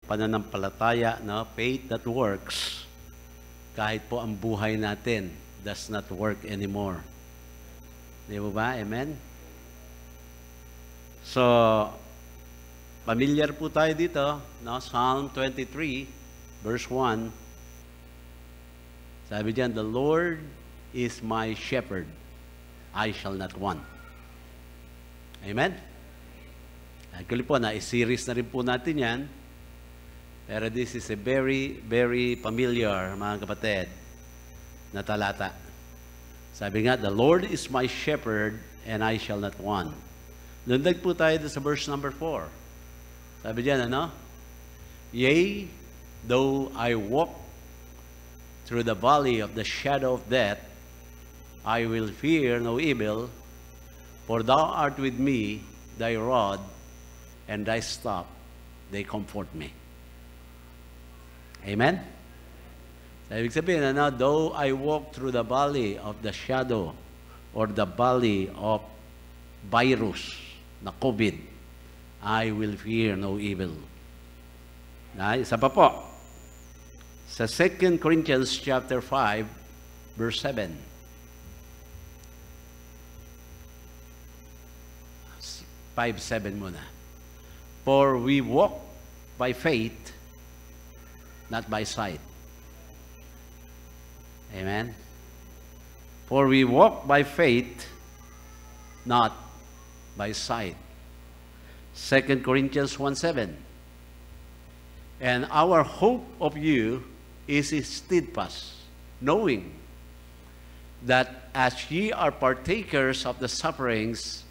pananampalataya, no? Faith that works, kahit po ang buhay natin does not work anymore. Di ba? Amen? So, familiar po tayo dito, no? Psalm 23, verse 1. Sabi diyan, the Lord is my shepherd, I shall not want. Amen? Actually po, na-series na rin po natin yan. Pero this is a very, very familiar, mga kapatid, na talata. Sabi nga, the Lord is my shepherd, and I shall not want. Lundag po tayo sa verse number 4. Sabi diyan, ano? Yea, though I walk through the valley of the shadow of death, I will fear no evil, for thou art with me, thy rod and thy staff, they comfort me. Amen? So, ibig sabihin, ano, though I walk through the valley of the shadow or the valley of virus, na COVID, I will fear no evil. Isa pa po. Sa 2 Corinthians chapter 5, verse 7. 5:7 muna. For we walk by faith, not by sight. Amen? For we walk by faith, not by sight. 2 Corinthians 1:7. And our hope of you is steadfast, knowing that as ye are partakers of the sufferings,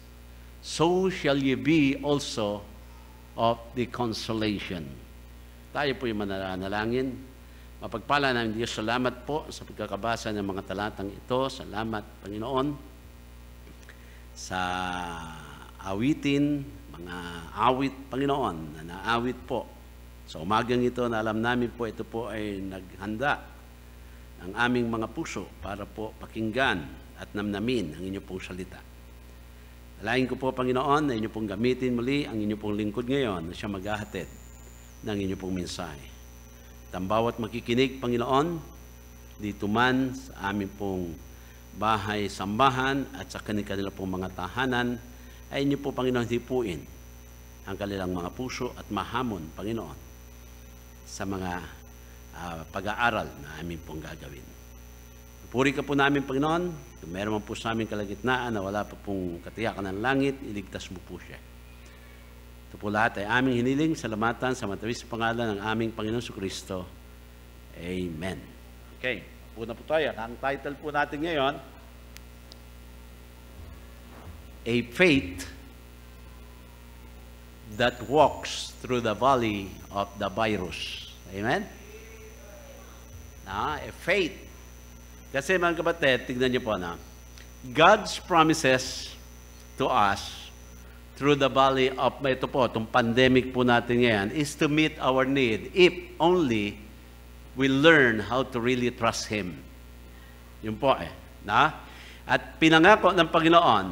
so shall ye be also of the consolation. Tayo po yung mananalangin. Mapagpala ng Diyos, salamat po sa pagkakabasa ng mga talatang ito. Salamat, Panginoon, sa awitin, mga awit, Panginoon, na naawit po. Sa umagang ito, na alam namin po, ito po ay naghanda ng aming mga puso para po pakinggan at namnamin ang inyong pong salita. Alain ko po, Panginoon, na inyong pong gamitin muli ang inyong pong lingkod ngayon na siya maghahatid ng inyong pong mensahe. At ang bawat makikinig, Panginoon, dito man sa aming pong bahay, sambahan at sa kanila pong mga tahanan, ay inyo po, Panginoon, hipuin ang kanilang mga puso at mahamon, Panginoon, sa mga pag-aaral na aming pong gagawin. Puri ka po namin, Panginoon. Kung meron man po sa aming kalagitnaan na wala pa pong katiyakan ng langit, iligtas mo po siya. Ito po lahat ay aming hiniling, salamatan sa matawis pangalan ng aming Panginoon Jesucristo. Amen. Okay, una po tayo. Ang title po natin ngayon, A Faith that Walks Through the Valley of the Virus. Amen? A faith. Kasi mga kapatid, tignan niyo po na, God's promises to us through the valley of, ito po, itong pandemic po natin ngayon, is to meet our need if only we learn how to really trust Him. Yun po na? At pinangako ng Panginoon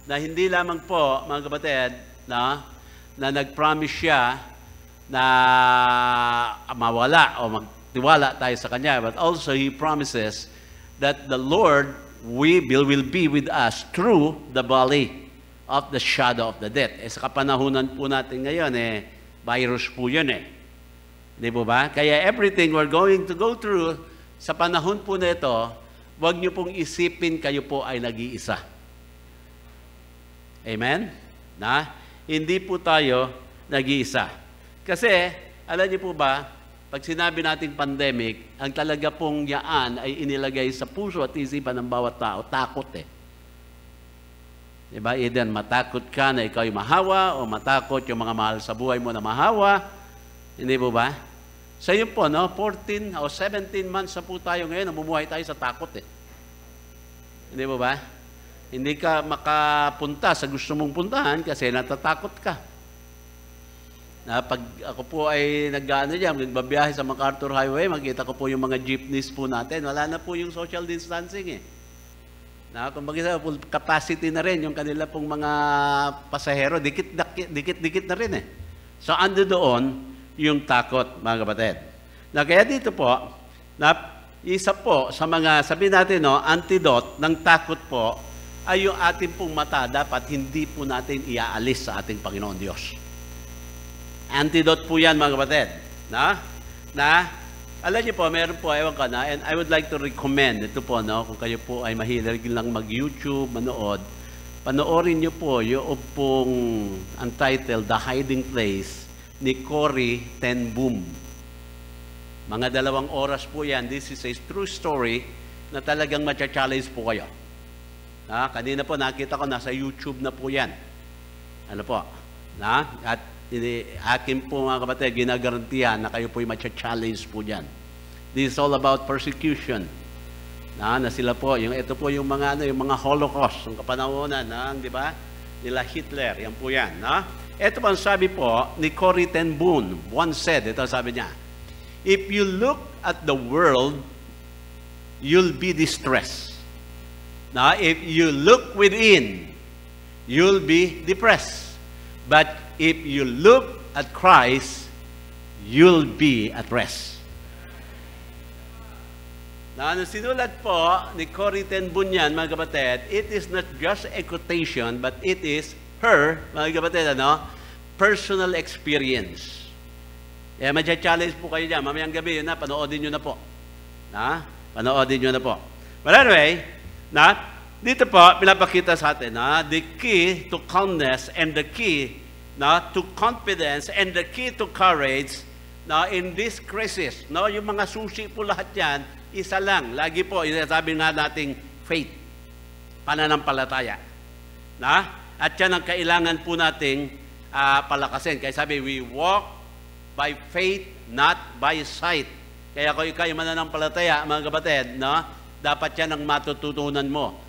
na hindi lamang po, mga kapatid, na nag-promise siya na mawala o magtiwala tayo sa Kanya, but also He promises that the Lord will be with us through the valley of the shadow of the death. Sa kapanahunan po natin ngayon, virus po yun Di po ba? Kaya everything we're going to go through sa panahon po na ito, huwag niyo pong isipin kayo po ay nag-iisa. Amen? Hindi po tayo nag-iisa. Kasi, alam niyo po ba, pag sinabi nating pandemic, ang talaga pong yaan ay inilagay sa puso at isipan ng bawat tao, takot Diba? Either matakot ka na ikaw ay mahawa o matakot yung mga mahal sa buhay mo na mahawa. Hindi po ba? Sa yun po, 14 o 17 months na po tayo ngayon, namumuhay tayo sa takot Hindi po ba? Hindi ka makapunta sa gusto mong puntahan kasi natatakot ka. Pag ako po ay nagbabiyahe sa MacArthur Highway, makita ko po yung mga jeepneys po natin. Wala na po yung social distancing kumbaga full capacity na rin yung kanila pong mga pasahero. Dikit-dikit na rin So ando doon, yung takot, mga kapatid. Na kaya dito po, na isa po sa mga, sabihin natin, no, antidote ng takot po, ay yung ating pong mata dapat hindi po natin iaalis sa ating Panginoon Diyos. Antidote po yan, mga kapatid. Alam niyo po, meron po, ewan ka na, and I would like to recommend, ito po, no, kung kayo po ay mahilig lang mag-YouTube, manood, panoorin niyo po yung pong untitled The Hiding Place ni Corrie ten Boom. Mga 2 oras po yan. This is a true story na talagang matcha-challenge po kayo. Kanina po nakita ko nasa YouTube na po yan. Ano po? At akin po mga kapatid, ginagarantiyan na kayo po yung matcha-challenge po dyan. This is all about persecution. Na sila po, ito po yung mga Holocaust, yung kapanahonan, di ba? Nila Hitler, yan po yan. Ito po ang sabi po ni Corrie ten Boom, once said, ito sabi niya, if you look at the world, you'll be distressed. Now, if you look within, you'll be depressed. But if you look at Christ, you'll be at rest. Now, sinulat po ni Corrie ten Boom yan, mga kapatid, it is not just a quotation, but it is her, mga kapatid, personal experience. Madya-challenge po kayo dyan. Mamayang gabi, yun na, panoodin nyo na po. Panoodin nyo na po. But anyway, dito po, pinapakita sa atin, the key to calmness and the key to confidence and the key to courage in this crisis. Yung mga susi po lahat yan, isa lang. Lagi po, sabi nga nating faith, pananampalataya. At yan ang kailangan po nating palakasin. Kaya sabi, we walk by faith, not by sight. Kaya kung ikaw yung mananampalataya, mga kapatid, dapat yan ang matututunan mo.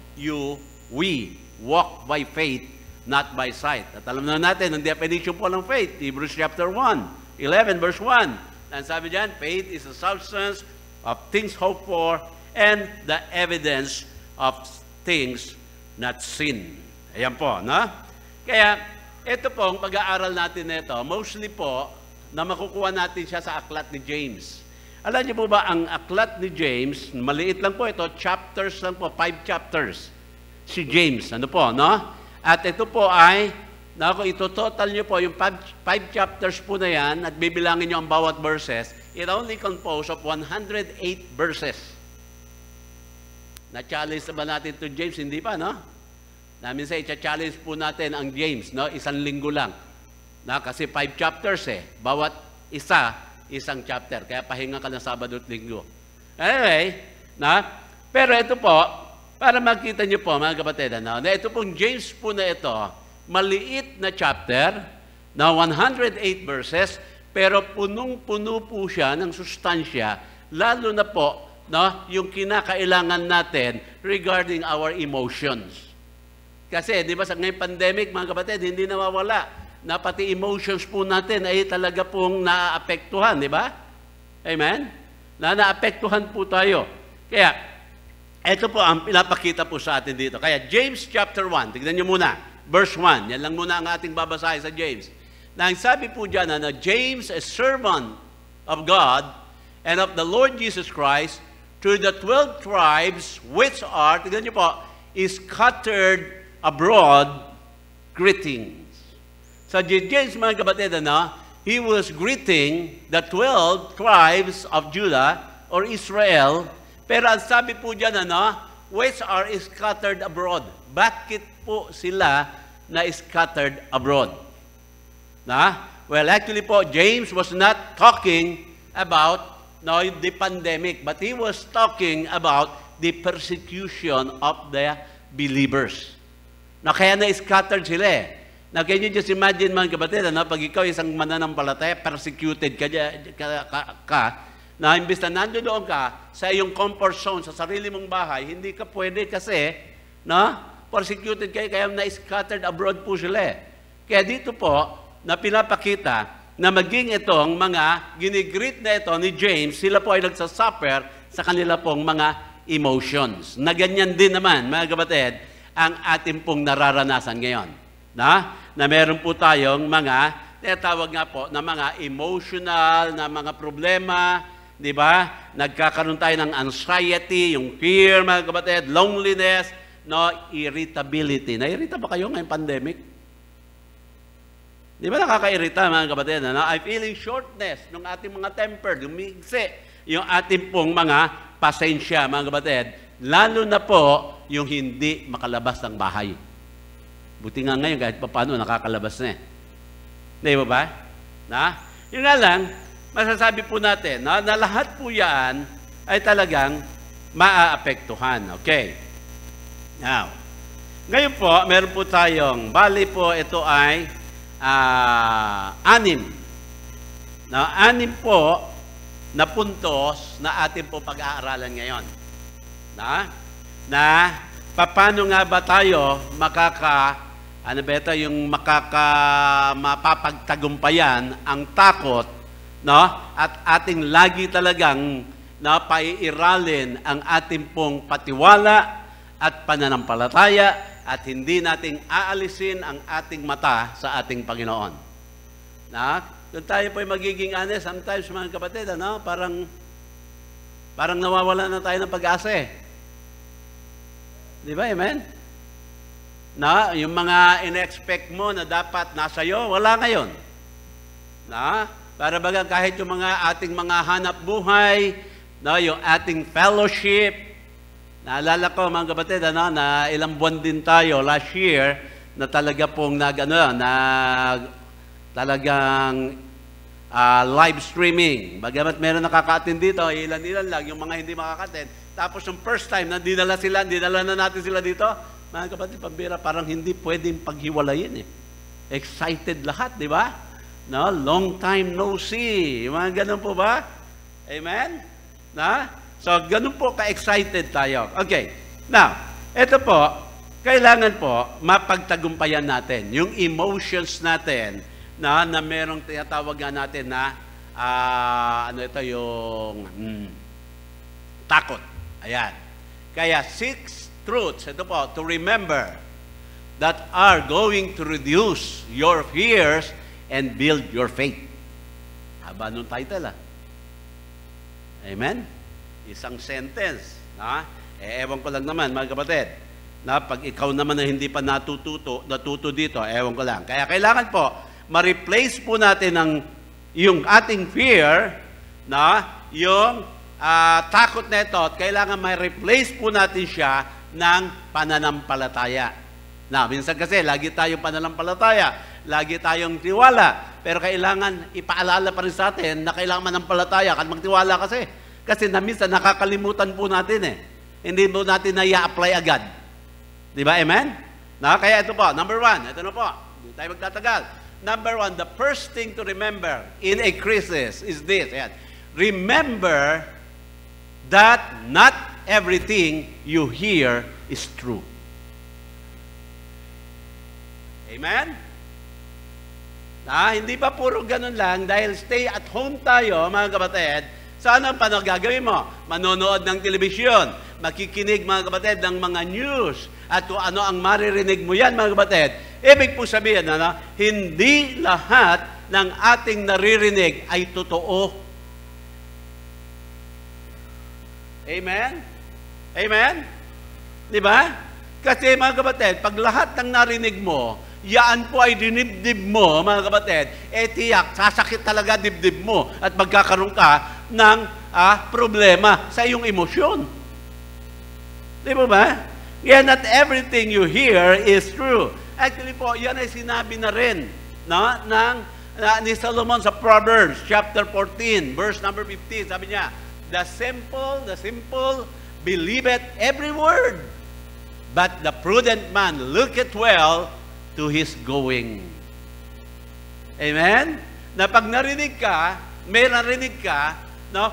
We walk by faith, not by sight. At alam na natin, ang definition po ng faith, Hebrews chapter 1, 11 verse 1. And sabi dyan, faith is the substance of things hoped for and the evidence of things not seen. Ayan po, Kaya, ito po, ang pag-aaral natin nito, mostly po, na makukuha natin siya sa aklat ni James. Alam niyo po ba, ang aklat ni James, maliit lang po ito, chapters lang po, 5 chapters. Si James, At ito po ay, kung ito-total niyo po, yung 5 chapters po na yan, at bibilangin niyo ang bawat verses, it only composed of 108 verses. Na-challenge na ba natin to James? Hindi pa, Namin sa i-challenge po natin ang James, 1 linggo lang. Kasi 5 chapters bawat isang chapter. Kaya pahinga ka ng Sabado at Linggo. Anyway, pero ito po, para makita niyo po, mga kapatid, na ito pong James po na ito, maliit na chapter, na 108 verses, pero punong-puno po siya ng sustansya, lalo na po, yung kinakailangan natin regarding our emotions. Kasi, di ba, sa ngayong pandemic, mga kapatid, hindi nawawala na pati emotions po natin ay talaga pong naapektuhan, di ba? Amen? Naapektuhan po tayo. Kaya, ito po ang pinapakita po sa atin dito. Kaya, James chapter 1, tignan nyo muna, verse 1, yan lang muna ang ating babasahin sa James. Na ang sabi po dyan na James, a servant of God and of the Lord Jesus Christ, to the 12 tribes which are, tignan nyo po, is scattered abroad, greetings. So James, mga kapatid, he was greeting the 12 tribes of Judah or Israel, pero ang sabi po dyan, which are scattered abroad. Bakit po sila na scattered abroad? Well, actually po, James was not talking about the pandemic, but he was talking about the persecution of the believers. Kaya na-scattered sila Now, can you just imagine, mga kapatid, pag ikaw isang mananampalataya, persecuted ka, na imbis na nandoon ka sa iyong comfort zone, sa sarili mong bahay, hindi ka pwede kasi, persecuted kayo, kaya na-scattered abroad po sila. Kaya dito po, na pinapakita na maging itong mga ginigreet na ito ni James, sila po ay nagsasuffer sa kanila pong mga emotions. Na ganyan din naman, mga kapatid, ang ating pong nararanasan ngayon. Na meron po tayong mga tinatawag nga po na mga emotional, na mga problema, di ba? Nagkakaroon tayo ng anxiety, yung fear, mga kapatid, loneliness, no, irritability. Nairita ba kayo ngayong pandemic? Di ba nakakairita, mga kapatid? No? I'm feeling shortness ng ating mga temper, dumigsi, yung ating pong mga pasensya, mga kapatid. Lalo na po yung hindi makalabas ng bahay. Buti nga ngayon kahit paano nakakalabas na eh. Di ba? Yun nga lang, masasabi po natin na lahat po yan ay talagang maaapektuhan. Okay. Now, ngayon po, meron po tayong, bali po ito ay 6. Na 6 po na puntos na atin po pag-aaralan ngayon. Na paano nga ba tayo mapapagtagumpayan ang takot, no? At ating lagi talagang paiiralin ang ating pong patiwala at pananampalataya at hindi nating aalisin ang ating mata sa ating Panginoon. Kung tayo po'y magiging honest, sometimes mga kapatid, parang nawawala na tayo ng pag-asa eh. Di ba? Amen? Yung mga in-expect mo na dapat nasa iyo, wala ngayon. Para baga kahit yung mga ating mga hanap buhay, yung ating fellowship, naalala ko mga kapatid, na ilang buwan din tayo last year, na talaga pong talagang live streaming. Bagamat meron nakaka-attend dito, ilan-ilan lang yung mga hindi makaka-attend. Tapos yung first time na dinala na natin sila dito, mga kapatid, pambira, parang hindi pwedeng paghiwalayin eh. Excited lahat, di ba? Long time no see. Mga ganun po ba? Amen? So, ganun po ka-excited tayo. Okay. Now, ito po, kailangan po mapagtagumpayan natin yung emotions natin na merong tinatawag nga natin na yung takot. Ayan. Kaya 6 truths, ito po, to remember that are going to reduce your fears and build your faith. Haba nung title, Amen? Isang sentence. Ewan ko lang naman, mga kapatid, pag ikaw naman na hindi pa natuto dito, ewan ko lang. Kaya kailangan po, ma-replace po natin yung ating fear, yung takot na ito, at kailangan ma-replace po natin siya ng pananampalataya. Minsan kasi, lagi tayong pananampalataya, lagi tayong tiwala, pero kailangan ipaalala pa rin sa atin na kailangan manampalataya at magtiwala kasi. Kasi minsan nakakalimutan po natin eh. Hindi po natin na-i-apply agad. Di ba? Amen? Kaya ito po, number 1, ito na po, hindi tayo magtatagal. Number 1, the first thing to remember in a crisis is this. Ayan. Remember that not everything you hear is true. Amen? Hindi pa puro ganun lang, dahil stay at home tayo, mga kapatid, saan ang gagawin mo? Manonood ng telebisyon, makikinig, mga kapatid, ng mga news, at kung ano ang maririnig mo yan, mga kapatid. Ibig po sabihin, hindi lahat ng ating naririnig ay totoo. Amen? Amen? Di ba? Kasi mga kapatid, pag lahat ng narinig mo, yaan po ay dinibdib mo, mga kapatid, tiyak, sasakit talaga dibdib mo at magkakaroon ka ng problema sa iyong emosyon. Di ba? Yeah, not everything you hear is true. Actually po, yan ay sinabi na rin ni Solomon sa Proverbs chapter 14, verse number 15. Sabi niya, the simple believeth every word, but the prudent man looketh well to his going. Amen? Na pag narinig ka,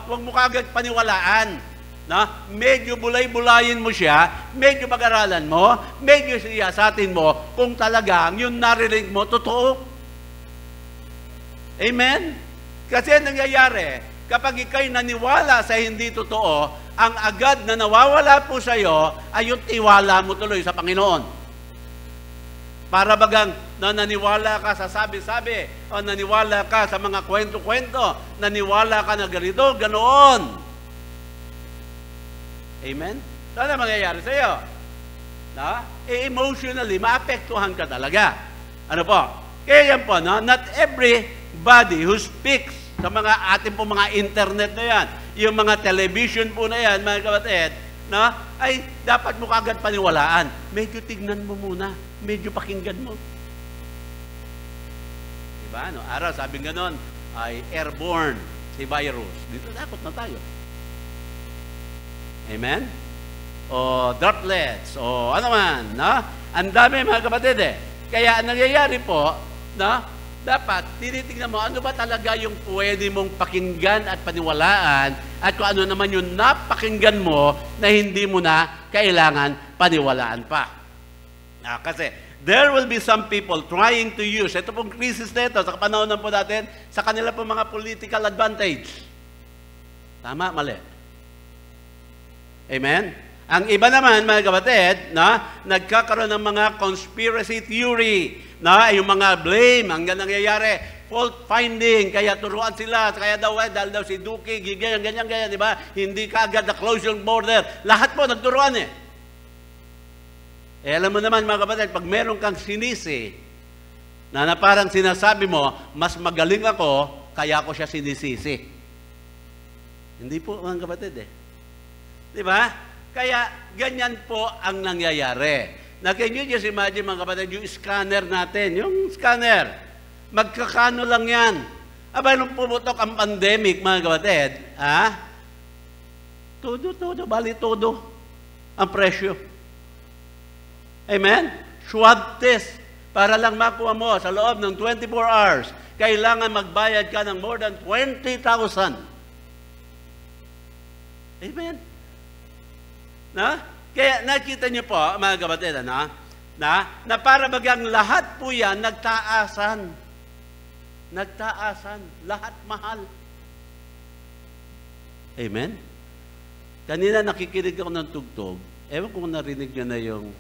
huwag mo kagad paniwalaan. Medyo bulay-bulayin mo siya, medyo pag-aralan mo, medyo siyasatin mo kung talagang yung narinig mo, totoo. Amen? Kasi nangyayari, kapag ikay naniwala sa hindi totoo, ang agad na nawawala po sa iyo ay yung tiwala mo tuloy sa Panginoon. Para bagang naniwala ka sa sabi-sabi, o naniwala ka sa mga kwento-kwento, naniwala ka na ganito, ganoon. Amen? Ano na mangyayari sa iyo? Emotionally, maapektuhan ka talaga. Ano po? Kaya yan po, not everybody who speaks sa mga ating po mga internet na yan, yung mga television po na yan, mga kapatid, ay dapat mo kagad paniwalaan. Medyo tignan mo muna. Medyo pakinggan mo. Diba? Araw, sabi ganon, ay airborne si virus. Dito takot na tayo. Amen? O droplets, o ano man. Ang dami mga kapatid Kaya ang nangyayari po, dapat tinitingnan mo ano ba talaga yung pwede mong pakinggan at paniwalaan at kung ano naman yung napakinggan mo na hindi mo na kailangan paniwalaan pa. Kasi there will be some people trying to use, ito pong crisis na ito, sa panahon na po natin, sa kanila pong mga political advantage. Tama, mali. Amen? Ang iba naman, mga kapatid, nagkakaroon ng mga conspiracy theory, yung mga blame, hanggang nangyayari, fault finding, kaya turuan sila, kaya dahil daw si Duque, ganyan, di ba? Hindi kaagad na close yung border. Lahat po, nagturuan alam mo naman, mga kapatid, pag meron kang sinisi, na parang sinasabi mo, mas magaling ako, kaya ako siya sinisisi. Hindi po, mga kapatid Di ba? Kaya, ganyan po ang nangyayari. Can you just imagine, mga kapatid, yung scanner natin, yung scanner, magkakano lang yan. Nung pumutok ang pandemic, mga kapatid, bali todo ang presyo. Amen? Swab test, para lang makuha mo sa loob ng 24 hours, kailangan magbayad ka ng more than 20,000. Amen? Kaya nakita niyo po, mga kapatid, na para bagang lahat po yan nagtaasan. Nagtaasan. Lahat mahal. Amen? Kanina nakikinig ako ng tugtog. Ewan kung narinig niyo na yung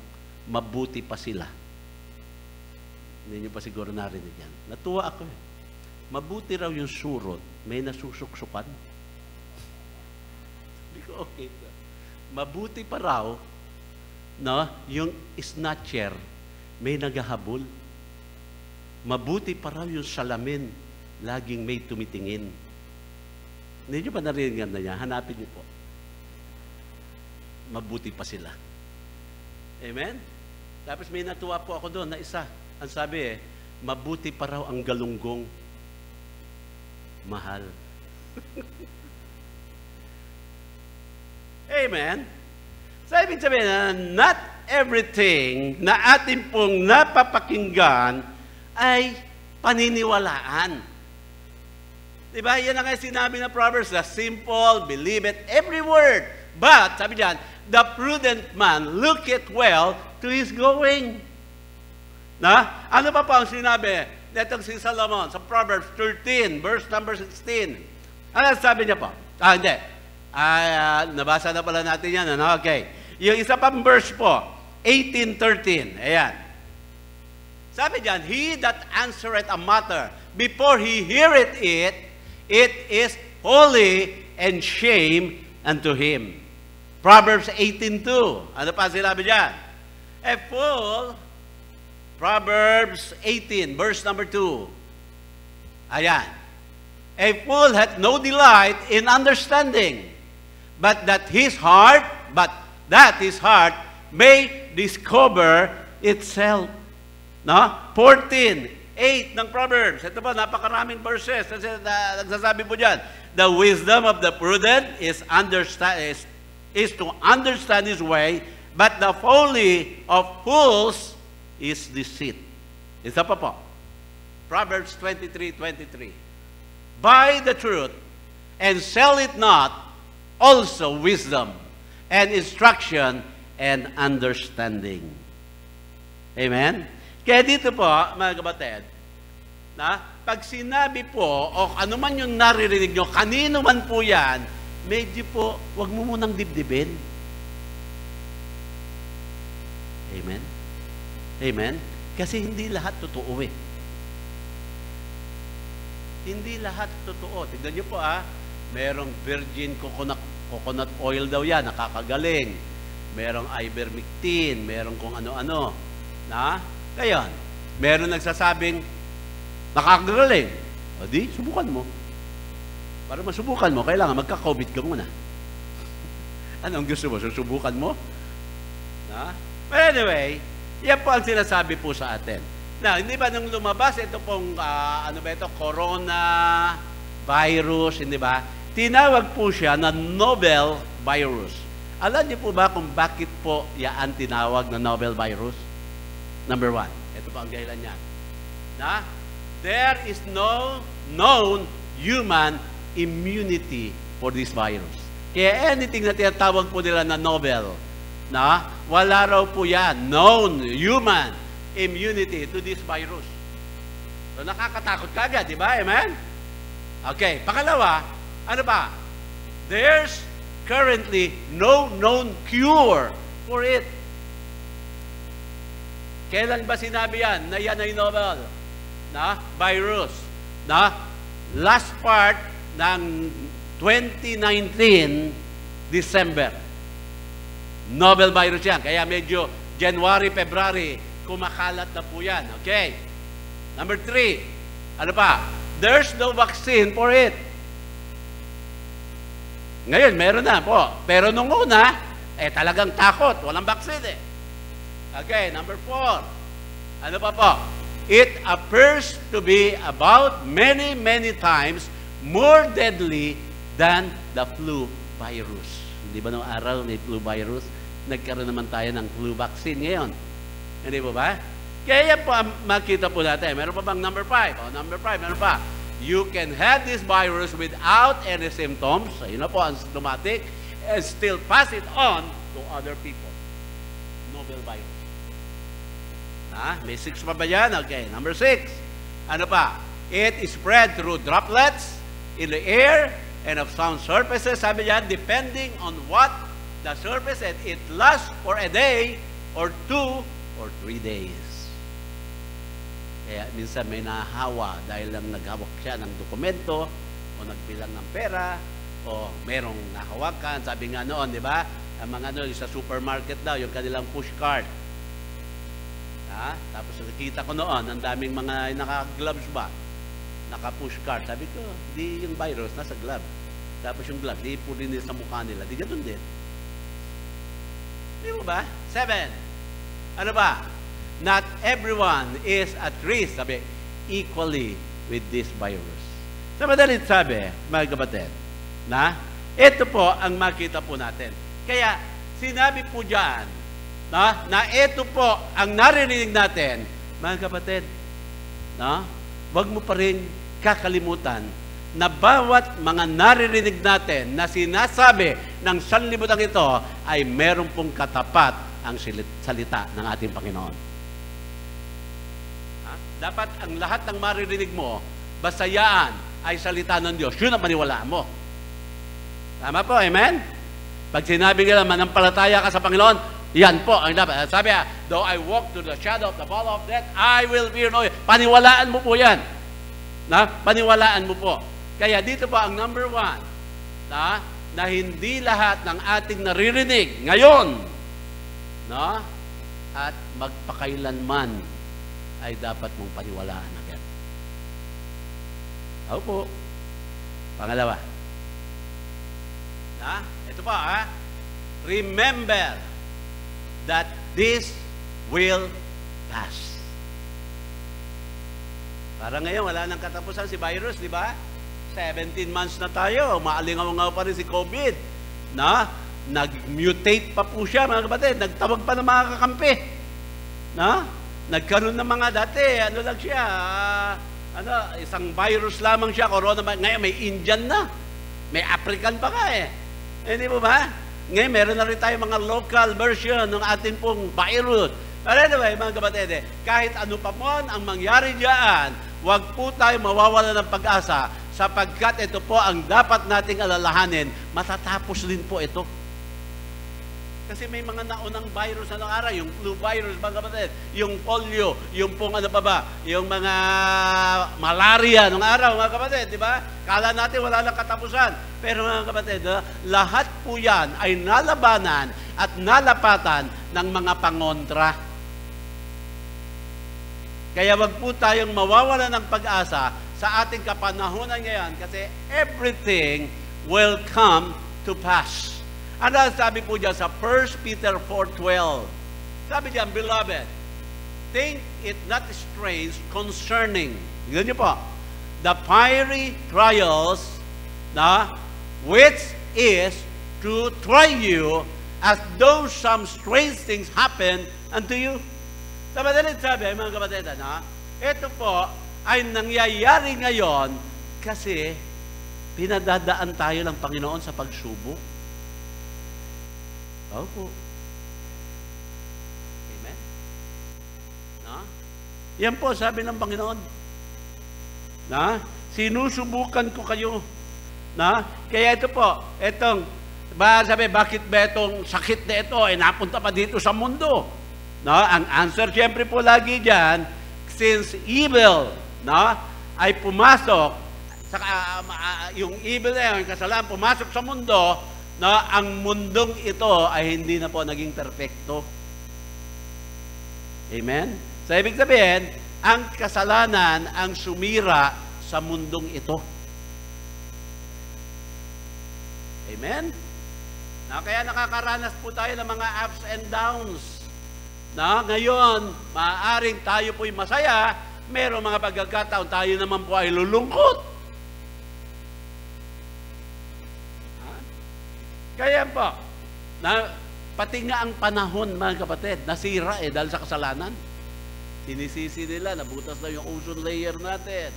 mabuti pa sila. Hindi niyo pa siguro narinig yan. Natuwa ako Mabuti raw yung surot, may nasusuksukan. Sabi ko, okay. Mabuti pa raw, yung snatcher, may naghahabol. Mabuti pa raw yung salamin, laging may tumitingin. Hindi nyo ba narinig na niya? Hanapin niyo po. Mabuti pa sila. Amen? Tapos may natuwa po ako doon na isa. Ang sabi mabuti pa raw ang galunggong. Mahal. Amen? So, ibig sabihin not everything na atin pong napapakinggan ay paniniwalaan. Diba? Yan ang sinabi ng Proverbs, the simple, believe it, every word. But, sabi diyan, the prudent man looketh well to his going. Ano pa ang sinabi netong si Solomon sa Proverbs 13, verse number 16? Ano sabi niya po? Hindi. Nabasa na pala natin yan. Okay. Yung isa pang verse po, 18:13. Ayan. Sabi diyan, he that answereth a matter before he heareth it, it is holy and shame unto him. Proverbs 18:2. Ano pa sinabi diyan? A fool, Proverbs 18, verse number 2. Ayan. A fool hath no delight in understanding, but that his heart may discover itself. 14:8 ng Proverbs. Ito pa, napakaraming verses. Nagsasabi po dyan, the wisdom of the prudent is to understand his way, but the folly of fools is deceit. Isa pa po. Proverbs 23:23. Buy the truth and sell it not, also wisdom and instruction and understanding. Amen? Kaya dito po, mga kapatid, pag sinabi po, o ano man yung naririnig nyo, kanino man po yan, medyo po, wag mo munang dibdibin. Amen? Amen? Kasi hindi lahat totoo eh. Hindi lahat totoo. Tignan niyo po merong virgin coconut oil daw yan, nakakagaling. Merong ivermectin, merong kung ano-ano. Kaya, meron nagsasabing nakakagaling. O di, subukan mo. Para masubukan mo, kailangan magka-COVID ka muna. Anong gusto mo? Susubukan mo? But anyway, yan po ang sinasabi po sa atin. Now, hindi ba nung lumabas ito pong, coronavirus, hindi ba? Tinawag po siya na novel virus. Alam niyo po ba kung bakit po yan tinawag na novel virus? Number 1, ito po ang dahilan niya. There is no known human immunity for this virus. Kaya anything na tinatawag po nila na novel, wala raw po yan, known human immunity to this virus. So, nakakatakot ka agad, di ba? Amen? Okay, pangalawa, ano ba? There's currently no known cure for it. Kailan ba sinabi yan na yan ay novel? Virus. Last part ng 2019, December. Novel virus yan. Kaya medyo January, February, kumakalat na po yan. Okay. Number 3, ano pa? There's no vaccine for it. Ngayon, meron na po. Pero nung una, talagang takot. Walang vaccine eh. Okay, number 4. Ano pa po? It appears to be about many, many times more deadly than the flu virus. Hindi ba nung araw may flu virus? Nagkaroon naman tayo ng flu vaccine ngayon. Hindi po ba? Kaya yan po makita po natin. Meron pa bang number 5? Number 5, meron pa. You can have this virus without any symptoms. So, yun na po ang symptomatic. And still pass it on to other people. Novel virus. May 6 pa ba yan? Okay, number 6. Ano pa? It is spread through droplets in the air and of some surfaces. Sabi niya, depending on what the surface, and it lasts for a day or 2 or 3 days. Kaya minsan may nahahawa dahil lang naghawak siya ng dokumento o nagbilang ng pera o merong nahawakan. Sabi nga noon, di ba? Ang mga sa supermarket daw, yung kanilang push cart. Tapos nakikita ko noon, ang daming mga naka-gloves ba? Naka-push cart. Sabi ko, di yung virus nasa glove. Tapos yung glove, di po rin sa mukha nila. Di ganun din. Di mo ba? 7. Ano ba? Not everyone is at risk, sabi, equally with this virus. Sa madalit sabi, mga kapatid, ito po ang makita po natin. Kaya, sinabi po dyan, na ito po ang naririnig natin, mga kapatid, wag mo pa rin kakalimutan na bawat mga naririnig natin na sinasabi ng sanlibutan ito ay meron pong katapat ang salita ng ating Panginoon. Dapat ang lahat ng maririnig mo, basayaan ay salita ng Diyos. Yun ang maniwalaan mo. Tama po, amen? Pag sinabi nila, manampalataya ka sa Panginoon, yan po ang dapat. Sabi though I walk through the shadow of the valley of death, I will fear no evil. Paniwalaan mo po yan. Paniwalaan mo po. Kaya dito po ang number 1, na hindi lahat ng ating naririnig ngayon, at magpakailanman ay dapat mong paniwalaan agad. Opo. Pangalawa. Ito pa, remember that this will pass. Parang ngayon, wala nang katapusan si virus, di ba? 17 months na tayo, maalingaw-ngaw pa rin si COVID. Nag-mutate pa po siya, mga kapatid. Nagtawag pa ng mga kakampi. Nagkaroon ng mga dati, ano lang siya, isang virus lamang siya, corona. Ngayon may Indian na. May African pa ka eh. Hindi mo ba? Ngayon meron na rin tayo mga local version ng ating pong virus. But anyway, mga kapatid, kahit ano pa man ang mangyari diyan, huwag po tayo mawawala ng pag-asa sapagkat ito po ang dapat nating alalahanin, matatapos din po ito. Kasi may mga naunang virus na nung araw, yung flu virus, mga kapatid, yung polio, yung pong ano pa ba, yung mga malaria nung araw, mga kapatid, di ba? Kala natin wala lang katapusan. Pero mga kapatid, lahat po yan ay nalabanan at nalapatan ng mga pangontra. Kaya wag po tayong mawawala ng pag-asa sa ating kapanahunan ngayon kasi everything will come to pass. Ano sabi po dyan sa 1 Peter 4:12? Sabi dyan, Beloved, think it not strange concerning, tignan niyo po, the fiery trials na which is to try you as though some strange things happen unto you. Sa madaling sabi, mga kapatid, ito po ay nangyayari ngayon kasi pinadadaan tayo ng Panginoon sa pagsubok. Opo. Amen? Yan po, sabi ng Panginoon. Sinusubukan ko kayo. Kaya ito po, sabi, bakit ba itong sakit na ito ay napunta pa dito sa mundo? Ang answer, siyempre po lagi dyan, since evil ay pumasok, yung evil na yun, kasalanan, pumasok sa mundo, ang mundong ito ay hindi na po naging perfecto. Amen? So, ibig sabihin, ang kasalanan ang sumira sa mundong ito. Amen? Kaya nakakaranas po tayo ng mga ups and downs. Ngayon, maaaring tayo po'y masaya, merong mga pagkakataon tayo naman po ay lulungkot. Kaya po, pati nga ang panahon, mga kapatid, nasira dahil sa kasalanan. Sinisisi nila, nabutas na yung ozone layer natin,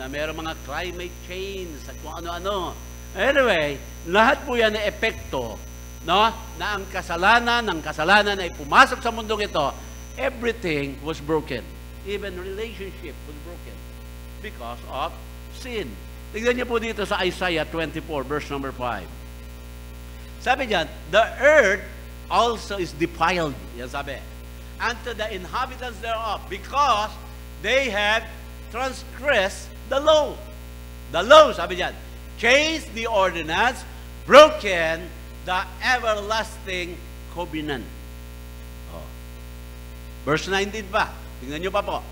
na mayroong mga climate change, at kung ano-ano. Anyway, lahat po yan ay epekto, na ang kasalanan ay pumasok sa mundong ito, everything was broken. Even relationship was broken because of sin. Tignan niyo po dito sa Isaiah 24, verse number 5. Sabi diyan, the earth also is defiled. Yan sabi. Unto the inhabitants thereof, because they have transgressed the law. The law, sabi diyan, changed the ordinance, broken the everlasting covenant. Verse 19 pa. Tingnan nyo pa po.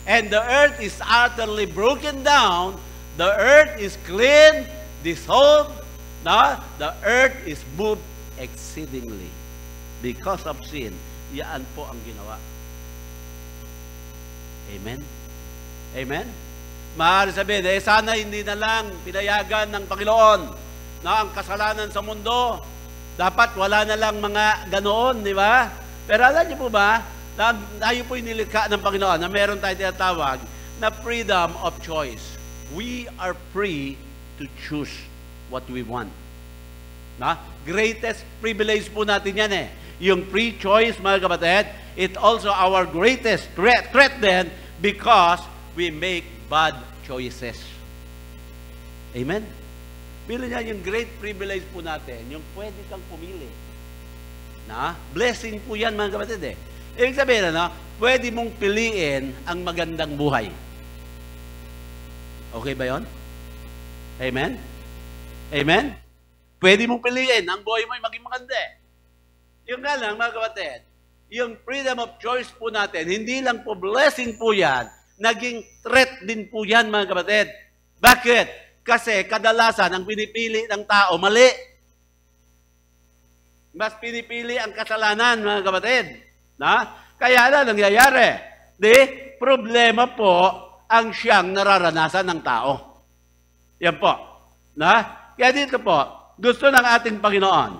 And the earth is utterly broken down, the earth is clean, dissolved, the earth is moved exceedingly. Because of sin, yan po ang ginawa. Amen? Amen? Maaari sabihin, sana hindi na lang pinayagan ng Panginoon na ang kasalanan sa mundo. Dapat wala na lang mga ganoon, di ba? Pero alam niyo po ba, na tayo po'y nilikha ng Panginoon na meron tayo tinatawag na freedom of choice. We are free to choose what we want. Greatest privilege po natin yan Yung free choice, mga kapatid, it also our greatest threat then because we make bad choices. Amen? Bilo niya yung great privilege po natin, yung pwede kang pumili. Blessing po yan, mga kapatid Ibig sabihin, pwede mong piliin ang magandang buhay. Okay ba yon? Amen? Amen? Pwede mong piliin ang buhay mo ay maging maganda. Yung nga lang, mga kapatid, yung freedom of choice po natin, hindi lang po blessing po yan, naging threat din po yan, mga kapatid. Bakit? Kasi kadalasan ang pinipili ng tao, mali. Mas pinipili ang kasalanan, mga kapatid. Kaya na nangyayari. Problema po ang siyang nararanasan ng tao. Yan po. Kaya dito po, gusto ng ating Panginoon.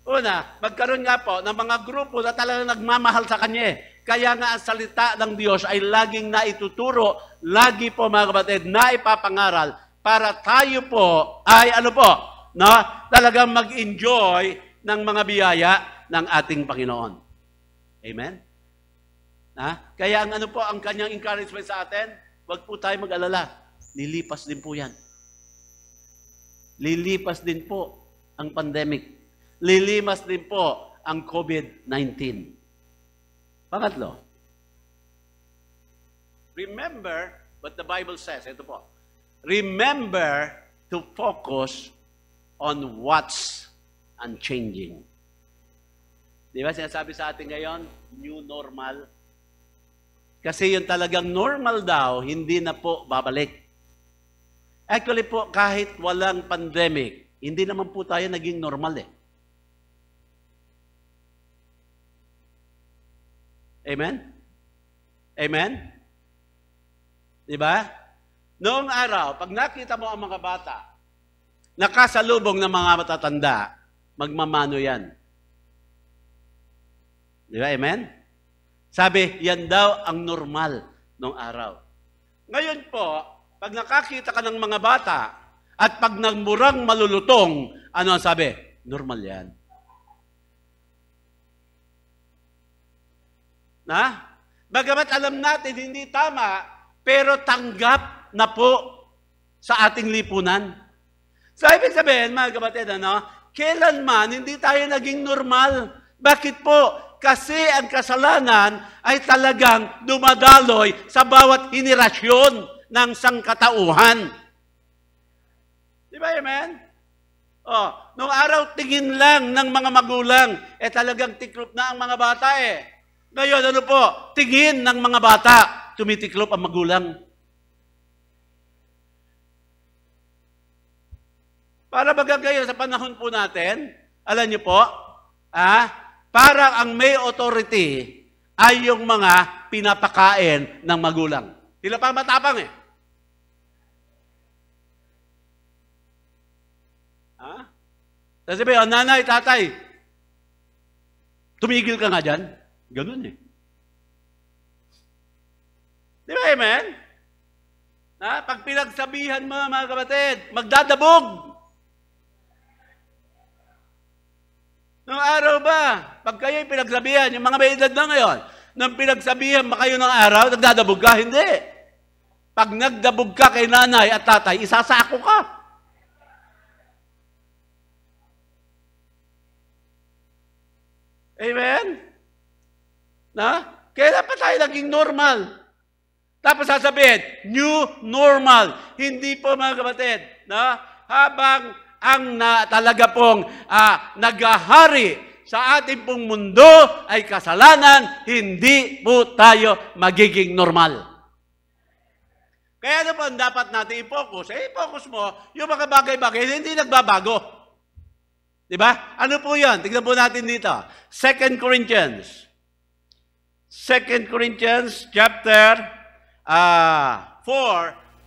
Una, magkaroon nga po ng mga grupo na talagang nagmamahal sa Kanya. Kaya nga ang salita ng Diyos ay laging naituturo, lagi po mga kapatid, naipapangaral para tayo po ay talagang mag-enjoy ng mga biyaya ng ating Panginoon. Amen? Kaya ang kanyang encouragement sa atin, wag po tayo mag-alala. Lilipas din po yan. Lilipas din po ang pandemic. Lilipas din po ang COVID-19. Pangatlo, remember what the Bible says. Ito po. Remember to focus on what's unchanging. Di ba sinasabi sa atin ngayon, new normal? Kasi yung talagang normal daw, hindi na po babalik. Actually po, kahit walang pandemic, hindi naman po tayo naging normal eh. Amen? Amen? Di ba? Noong araw, pag nakita mo ang mga bata, nakasalubong ng mga matatanda, magmamano yan. Di ba? Amen? Sabi, yan daw ang normal noong araw. Ngayon po, pag nakakita ka ng mga bata, at pag nagmurang malulutong, ano ang sabi? Normal yan. Na? Bagamat alam natin, hindi tama, pero tanggap na po sa ating lipunan. So, ibig sabihin, mga kapatid, kailanman hindi tayo naging normal. Bakit po? Kasi ang kasalanan ay talagang dumadaloy sa bawat henerasyon ng sangkatauhan. Di ba, amen? Nung araw, tingin lang ng mga magulang, talagang tiklop na ang mga bata eh. Ngayon, ano po? Tingin ng mga bata, tumitiklop ang magulang. Para baga ngayon sa panahon po natin, alam niyo po, parang ang may authority ay yung mga pinapakain ng magulang. Sila pa matapang eh. Sabi, nanay, tatay, tumigil ka nga dyan. Ganun eh. Di ba, amen? Pag pinagsabihan mo, mga kapatid, magdadabog. Noong araw ba, pag kayo'y pinagsabihan, yung mga may edad na ngayon, nang pinagsabihan ba kayo ng araw, nagdadabog ka? Hindi. Pag nagdabog ka kay nanay at tatay, isasako ka. Amen? Kailan pa tayo naging normal? Tapos sasabihin, new normal. Hindi po, mga kapatid, habang ang talaga pong naghahari sa ating pong mundo ay kasalanan, hindi po tayo magiging normal. Kaya ano po ang dapat natin i-focus? I-focus mo yung mga bagay-bagay hindi nagbabago. Diba? Ano po yan? Tignan po natin dito. 2 Corinthians chapter 4,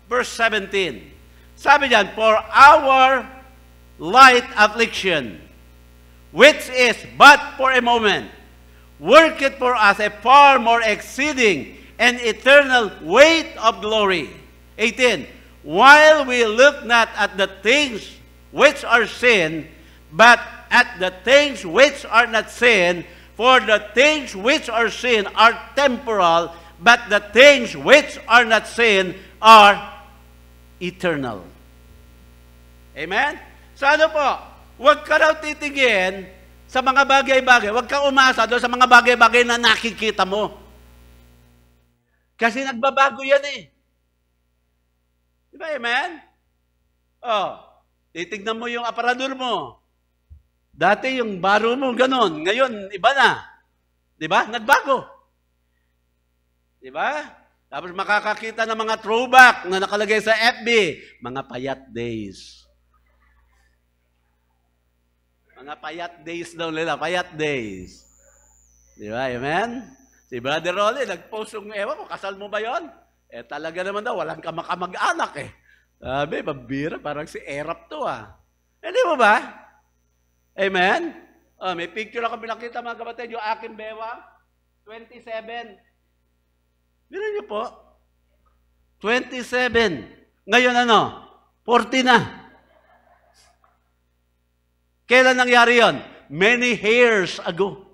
verse 17. Sabi diyan, for our light affliction, which is but for a moment, worketh for us a far more exceeding and eternal weight of glory. 18. While we look not at the things which are seen, but at the things which are not seen, for the things which are seen are temporal, but the things which are not seen are eternal. Amen? So ano po? Huwag ka raw titigin sa mga bagay-bagay. Huwag ka umasa doon sa mga bagay-bagay na nakikita mo. Kasi nagbabago yan eh. Di ba, amen? Titignan mo yung aparador mo. Dati yung baro mo, ganon. Ngayon, iba na. Di ba? Nagbago. Di ba? Tapos makakakita ng mga throwback na nakalagay sa FB. Mga payat days. Mga payat days daw nila. Payat days. Di ba? Amen? Si Brother Rolly, nag-post yung, ewan ko, kasal mo ba yon? Talaga naman daw, walang kamag-anak eh. Sabi, pambira, parang si Erap to Hindi mo ba? Amen? May picture ako pinakita mga kapatid, yung aking bewang, 27. Biro niyo po, 27. Ngayon 40 na. Kailan nangyari yon? Many years ago.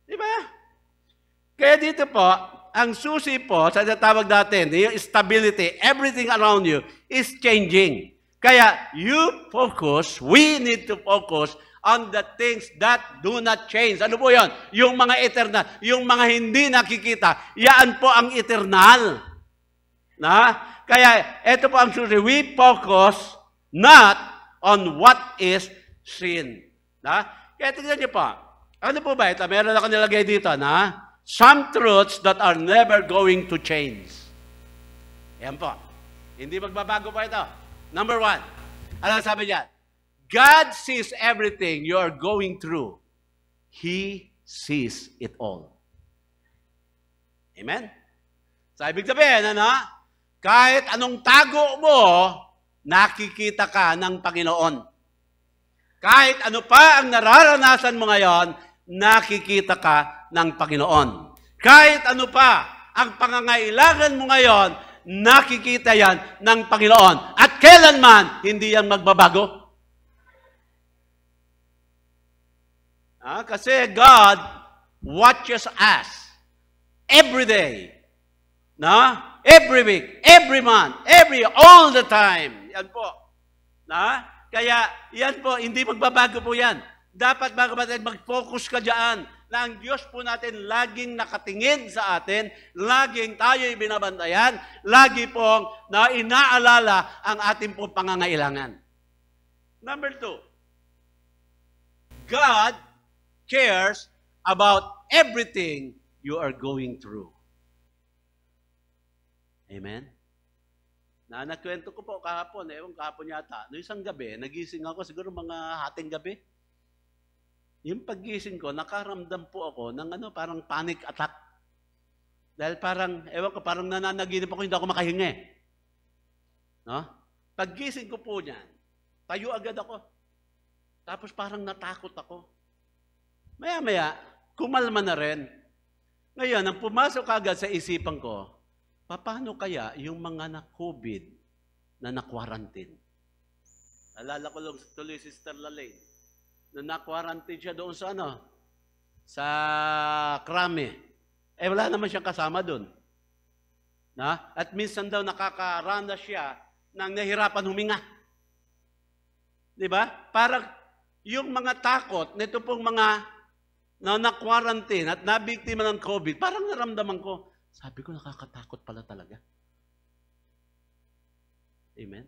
Di ba? Kaya dito po, ang susi po, sa tawag natin, yung stability, everything around you is changing. Kaya we need to focus on the things that do not change. Ano po yun? Yung mga eternal, yung mga hindi nakikita, yan po ang eternal. Kaya ito po ang susunod. We focus not on what is seen. Kaya tignan niyo po. Ano po ba ito? Meron ako nilagay dito some truths that are never going to change. Yan po. Hindi magbabago po ito. Number 1. Ano sabi niya? God sees everything you are going through. He sees it all. Amen? So, ibig sabihin, kahit anong tago mo, nakikita ka ng Panginoon. Kahit ano pa ang nararanasan mo ngayon, nakikita ka ng Panginoon. Kahit ano pa ang pangangailangan mo ngayon, nakikita yan ng Panginoon. At kailanman, hindi yan magbabago. Kasi God watches us every day. Every week, every month, all the time. Yan po. Kaya yan po, hindi magbabago po yan. Dapat mga kapatid, mag-focus ka dyan na ang Diyos po natin laging nakatingin sa atin, laging tayo'y binabantayan, lagi pong inaalala ang ating pong pangangailangan. Number 2, God cares about everything you are going through. Amen? Nakwento ko po kahapon, kahapon yata. No, isang gabi, nagising ako, siguro mga hating gabi. Yung paggising ko, nakaramdam po ako ng parang panic attack. Dahil parang, parang nananaginip ako, hindi ako makahingi. Paggising ko po niyan, tayo agad ako. Tapos parang natakot ako. Maya-maya, kumalma na rin. Ngayon, ang pumasok agad sa isipan ko, paano kaya yung mga na-COVID na na-quarantine? Alala ko lang tuloy si Sister Lalaine, na na-quarantine siya doon sa sa Krame. Wala naman siyang kasama doon. At minsan daw nakakaranas siya ng nahirapan huminga. Diba? Parang yung mga takot nito pong mga na-quarantine at nabiktima ng COVID, parang naramdaman ko, sabi ko, nakakatakot pala talaga. Amen?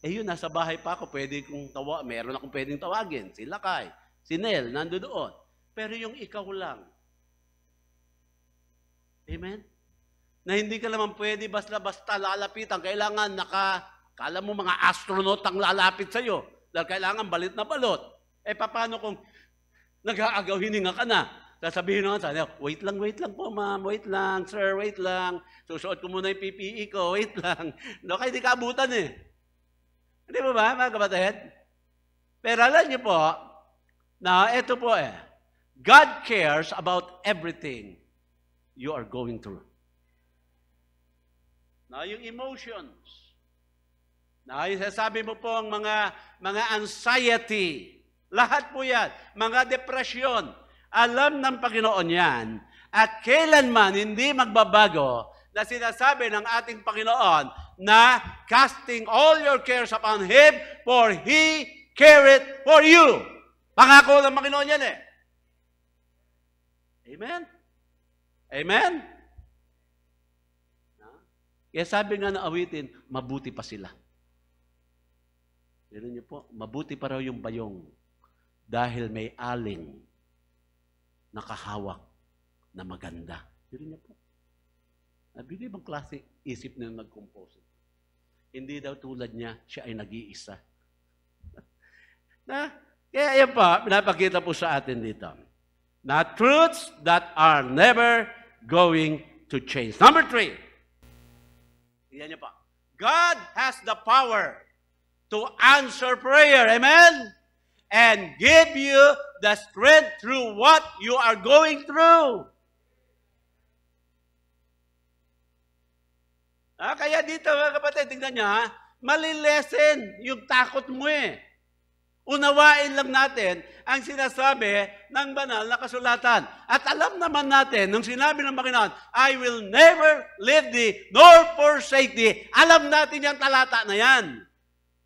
Yun, nasa bahay pa ako, pwede kong meron akong pwedeng tawagin. Si Lakay, si Nel, nando doon. Pero yung ikaw lang. Amen? Na hindi ka naman pwede basta-basta lalapitan. Kailangan kala mo mga astronaut ang lalapit sa'yo. Dahil kailangan balit na balot. Paano kung nag-aagaw, hininga ka na? Sasabihin naman sa wait lang po ma'am, wait lang, sir, wait lang. Susuot ko muna yung PPE ko, wait lang. Kaya hindi ka abutan Hindi mo ba, mga kapatid? Pero alam niyo po, na ito po God cares about everything you are going through. Yung emotions. Yung sasabi mo po ang mga anxiety. Lahat po yan. Mga depression. Alam ng Panginoon yan, at kailanman hindi magbabago na sinasabi ng ating Panginoon na casting all your cares upon Him, for He careth for you. Pangako ng Panginoon yan Amen? Amen? Kaya sabi nga na awitin, mabuti pa sila. Diyan niyo po, mabuti pa raw yung bayong dahil may aling nakahawak na maganda. Yun niya po. Nabigay bang klase isip na nag-compose? Hindi daw tulad niya, siya ay nag-iisa. Kaya yan pa, pinapakita po sa atin dito. Na truths that are never going to change. Number 3. Yan niya pa. God has the power to answer prayer. Amen? And give you the strength through what you are going through. Kaya dito mga kapatid, tingnan niyo malilesen yung takot mo Unawain lang natin ang sinasabi ng banal na kasulatan. At alam naman natin, nung sinabi ng Panginoon, I will never leave thee nor forsake thee. Alam natin yung talata na yan.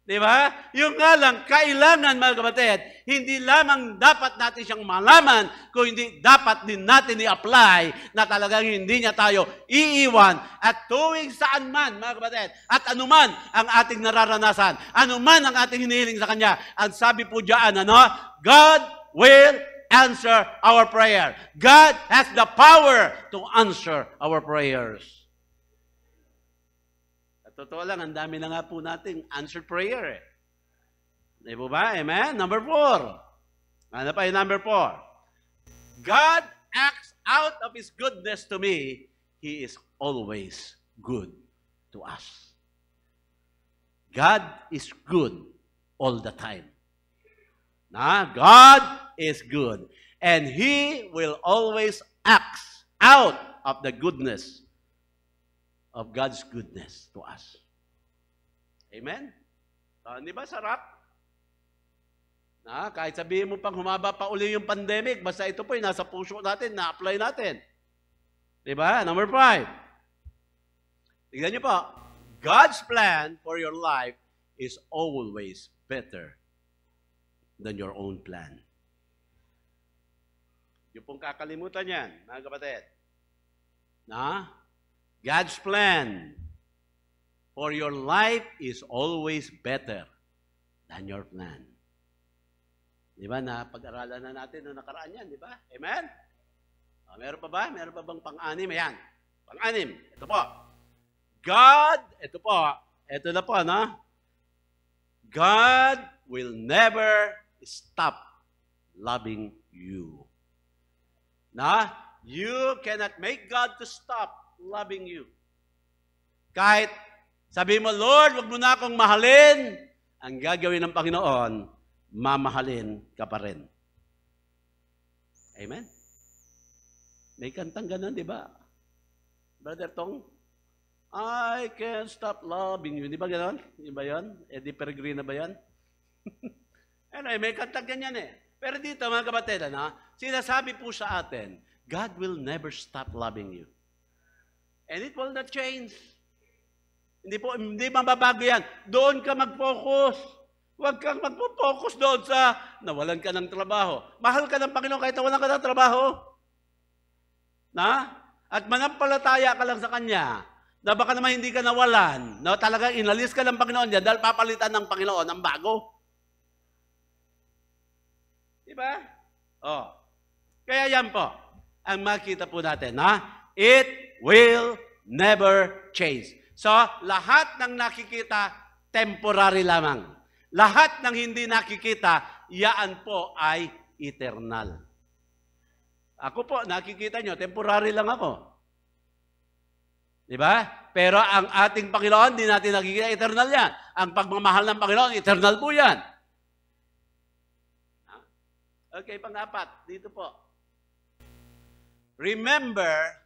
Di ba? Yung nga lang, kailangan mga kapatid, hindi lamang dapat natin siyang malaman, kung hindi dapat din natin i-apply na talagang hindi niya tayo iiwan at tuwing saan man, mga kapatid, at anuman ang ating nararanasan, anuman ang ating hinihiling sa Kanya. Ang sabi po diyan, God will answer our prayer. God has the power to answer our prayers. Totoo lang, ang dami na nga po nating answered prayer. Di po ba? Amen? Number 4. Ano pa yung number 4? God acts out of His goodness to me. He is always good to us. God is good all the time. God is good. And He will always act out of the goodness of God's goodness to us. Amen? Di ba sarap? Kahit sabihin mo pang humaba pa uli yung pandemic, basta ito po nasa puso natin, na-apply natin. Di ba? Number 5. Tignan niyo po. God's plan for your life is always better than your own plan. Yung pong kakalimutan yan, mga kapatid. God's plan for your life is always better than your plan. Di ba? Pag-aralan na natin na nakaraan yan, di ba? Amen? Meron pa ba? Meron pa bang pang-anim? Ayan. Pang-anim. Ito po. Ito na po, God will never stop loving you. You cannot make God to stop loving you. Kahit sabi mo, Lord, wag mo na akong mahalin, ang gagawin ng Panginoon, mamahalin ka pa rin. Amen? May kantang ganun, di ba? Brother Tong, I can't stop loving you. Di ba ganun? Di ba yun? Eddie Peregrina ba yan? Anyway, may kantang ganyan eh. Pero dito, mga kapatid, sinasabi po sa atin, God will never stop loving you. And it will not change. Hindi mababago yan. Doon ka mag-focus. Huwag kang mag-focus doon sa nawalan ka ng trabaho. Mahal ka ng Panginoon kahit nawalan ka ng trabaho. At manampalataya ka lang sa Kanya na baka naman hindi ka nawalan. Talagang inalis ka ng Panginoon dyan dahil papalitan ng Panginoon ang bago. Diba? Kaya yan po ang makita po natin. It will never change. So, lahat ng nakikita, temporary lamang. Lahat ng hindi nakikita, yaan po ay eternal. Ako po, nakikita nyo, temporary lang ako. Diba? Pero ang ating Panginoon, di natin nakikita, eternal yan. Ang pagmamahal ng Panginoon, eternal po yan. Okay, pang-apat, dito po. Remember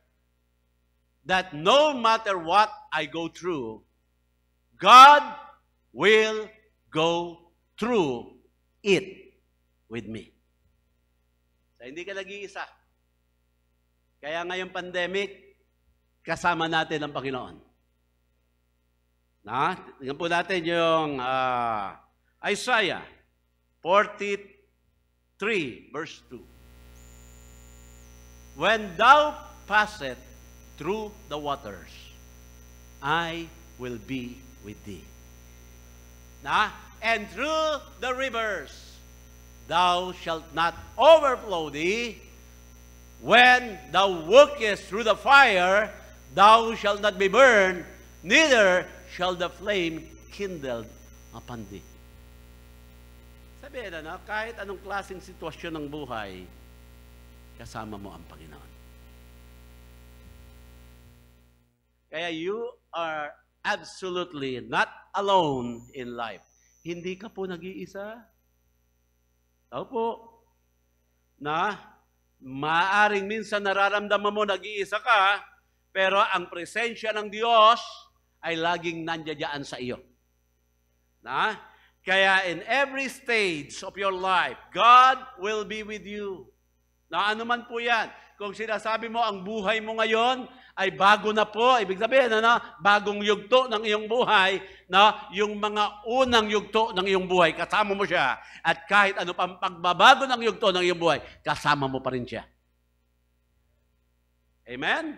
that no matter what I go through, God will go through it with me. So, hindi ka nag-iisa. Kaya ngayong pandemic, kasama natin ang Panginoon. Tingnan po natin yung Isaiah 43, verse 2. When thou passest through the waters, I will be with thee. And through the rivers, thou shalt not overflow thee. When thou walkest through the fire, thou shalt not be burned, neither shall the flame kindled upon thee. Sabihin kahit anong klaseng sitwasyon ng buhay, kasama mo ang Panginoon. Kaya you are absolutely not alone in life. Hindi ka po nag-iisa. Opo. Maaring minsan nararamdaman mo nag-iisa ka, pero ang presensya ng Diyos ay laging nandiyan sa iyo. Kaya in every stage of your life, God will be with you. Na ano man po yan. Kung sinasabi mo ang buhay mo ngayon ay bago na po, ibig sabihin, bagong yugto ng iyong buhay, yung mga unang yugto ng iyong buhay, kasama mo siya. At kahit ano pang pagbabago ng yugto ng iyong buhay, kasama mo pa rin siya. Amen?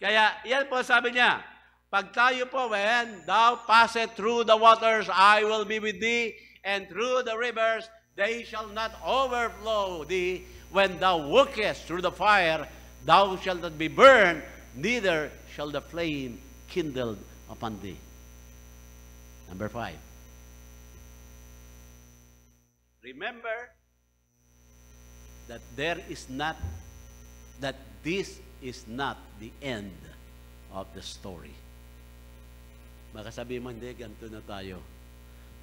Kaya yan po sabi niya, pag tayo po, when thou passest through the waters, I will be with thee, and through the rivers, they shall not overflow thee. When thou walkest through the fire, thou shalt not be burned, neither shall the flame kindled upon thee. Number 5. Remember that this is not the end of the story. Baka sabihin mo, hindi, ganito na tayo.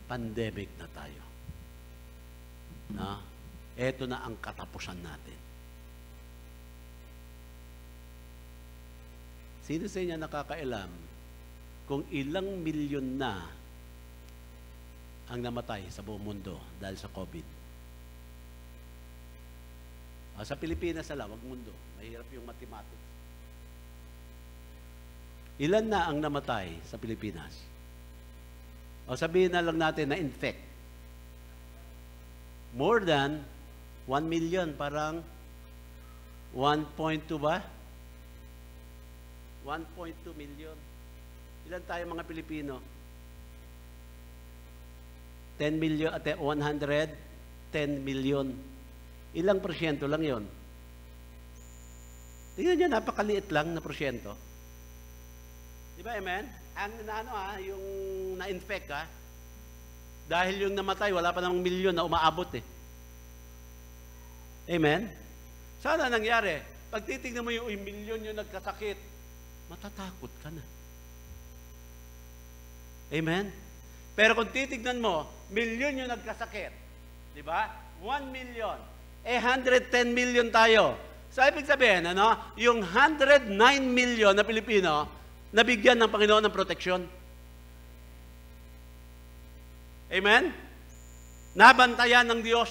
Pandemic na tayo. Ito na ang katapusan natin. Sino sa inyo nakakailam kung ilang milyon na ang namatay sa buong mundo dahil sa COVID? Sa Pilipinas na lang, wag mundo. Mahirap yung mathematics. Ilan na ang namatay sa Pilipinas? Sabihin na lang natin na infect. More than 1 million, parang 1.2 ba? 1.2 million. Ilan tayo mga Pilipino? 10 million, 110 million. Ilang porsyento lang yon? Tingnan nyo, napakaliit lang na porsyento. Di ba, amen? Yung na-infect, dahil yung namatay, wala pa namang milyon na umaabot eh. Amen? Sana nangyari, pag titignan mo yung milyon yung nagkasakit, matatakot ka na. Amen? Pero kung titignan mo, milyon yung nagkasakit, di ba? 1 million. 110 million tayo. So, ibig sabihin, yung 109 million na Pilipino, nabigyan ng Panginoon ng proteksyon. Amen? Nabantayan ng Diyos.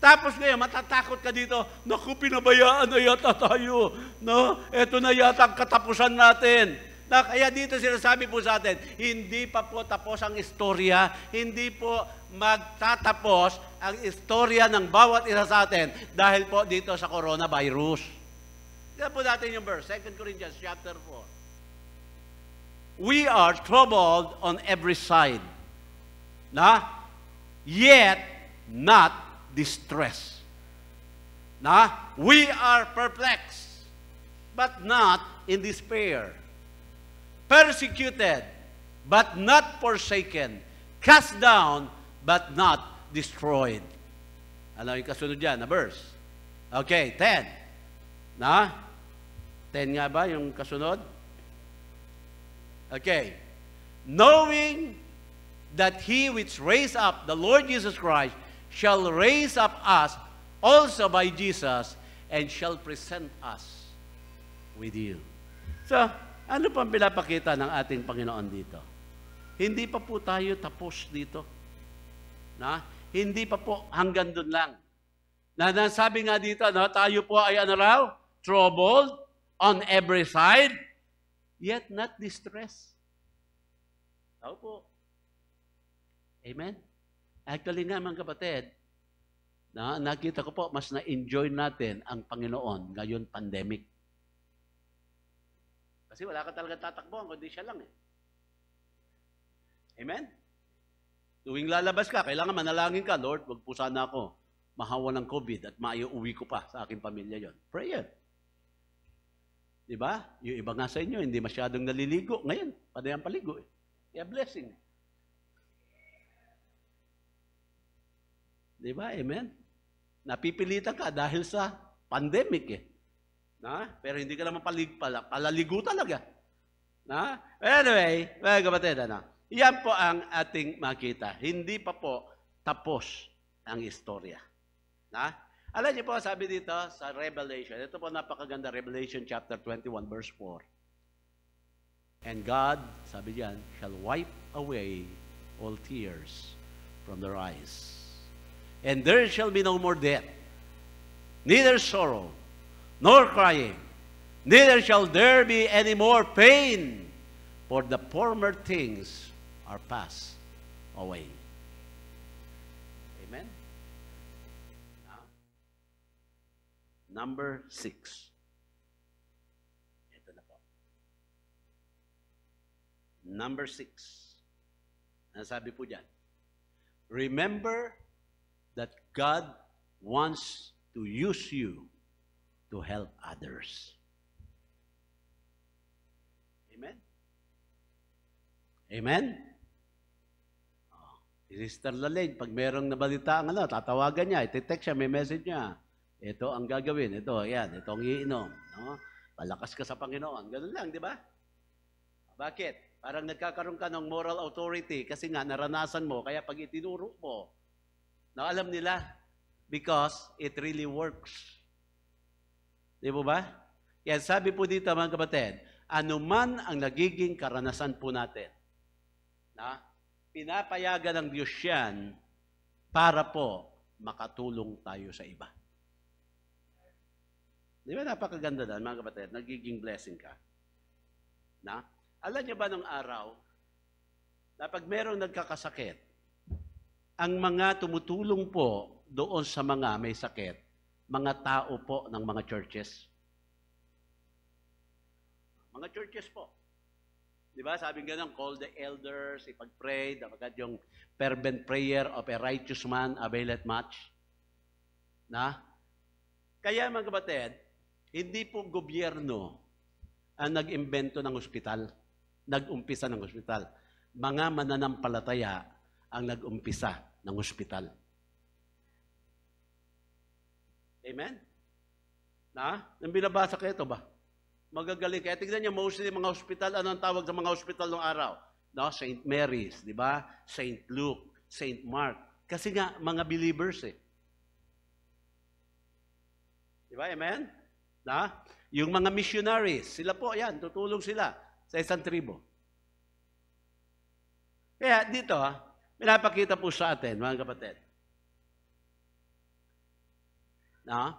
Tapos ngayon, matatakot ka dito, naku, pinabayaan na yata tayo. Ito na yata ang katapusan natin. Kaya dito sinasabi po sa atin, hindi pa po tapos ang istorya, hindi po magtatapos ang istorya ng bawat isa sa atin dahil po dito sa coronavirus. Tignan po natin yung verse, 2 Corinthians chapter 4. We are troubled on every side, yet not distressed. We are perplexed, but not in despair. Persecuted, but not forsaken. Cast down, but not destroyed. Ano yung kasunod dyan na verse? Okay, 10. 10 nga ba yung kasunod? Okay. Knowing that He which raised up the Lord Jesus Christ shall raise up us also by Jesus and shall present us with you. So, ano pang pinapakita ng ating Panginoon dito? Hindi pa po tayo tapos dito. Hindi pa po hanggang doon lang. Nasabi nga dito, tayo po ay troubled on every side, yet not distressed. Tao po. Amen? Actually nga mga kapatid, nakita ko po, mas na-enjoy natin ang Panginoon ngayon pandemic. Kasi wala ka talaga tatakbuhan, kundi siya lang eh. Amen? Tuwing lalabas ka, kailangan manalangin ka, Lord, wag po sana ako mahawa ng COVID at maiuwi ko pa sa aking pamilya yon. Pray it. Diba? Yung iba nga sa inyo, hindi masyadong naliligo. Ngayon, padayang paligo eh. A blessing. Diba? Amen? Napipilitan ka dahil sa pandemic eh. Pero hindi ka naman palaligo talaga. Anyway, mga kapatid, yan po ang ating makita. Hindi pa po tapos ang istorya. Alam niyo po, sabi dito sa Revelation, ito po napakaganda, Revelation chapter 21, verse 4. And God, sabi diyan, shall wipe away all tears from their eyes. And there shall be no more death, neither sorrow, nor crying, neither shall there be any more pain, for the former things are passed away. Amen? Number 6. Ito na po. Number 6. Ano sabi po dyan? Remember that God wants to use you to help others. Amen? Amen? Oh, si Sister Lalaine, pag merong nabalita ang tatawagan niya, iti-text siya, may message niya. Ito ang gagawin, ito, ayan, ito ang iinom. No? Palakas ka sa Panginoon. Ganun lang, di ba? Bakit? Parang nagkakaroon ka ng moral authority kasi nga naranasan mo, kaya pag itinuro mo, na alam nila, because it really works. Di ba ba? Yan, sabi po dito mga kapatid, anuman ang nagiging karanasan po natin, na pinapayagan ng Diyos yan para po makatulong tayo sa iba. Di ba napakaganda na, mga kapatid, nagiging blessing ka? Na? Alam niyo ba nung araw, na pag merong nagkakasakit, ang mga tumutulong po doon sa mga may sakit, mga tao po ng mga churches. Mga churches po. Di ba? Sabi nga nang, call the elders, ipag-pray, dapat yung fervent prayer of a righteous man availeth much. Na? Kaya mga kapatid, hindi po gobyerno ang nag-imbento ng ospital, nag-umpisa ng ospital. Mga mananampalataya ang nag-umpisa ng ospital. Amen? Na? Nang binabasa kayo ito ba? Magagaling. Kaya tignan niyo, mostly mga ospital, ano ang tawag sa mga ospital ng araw? No? St. Mary's, di ba? St. Luke, St. Mark. Kasi nga, mga believers eh. Di ba? Amen? Na? Yung mga missionaries, sila po, yan, tutulong sila sa isang tribo. Kaya dito, pinapakita po sa atin, mga kapatid, na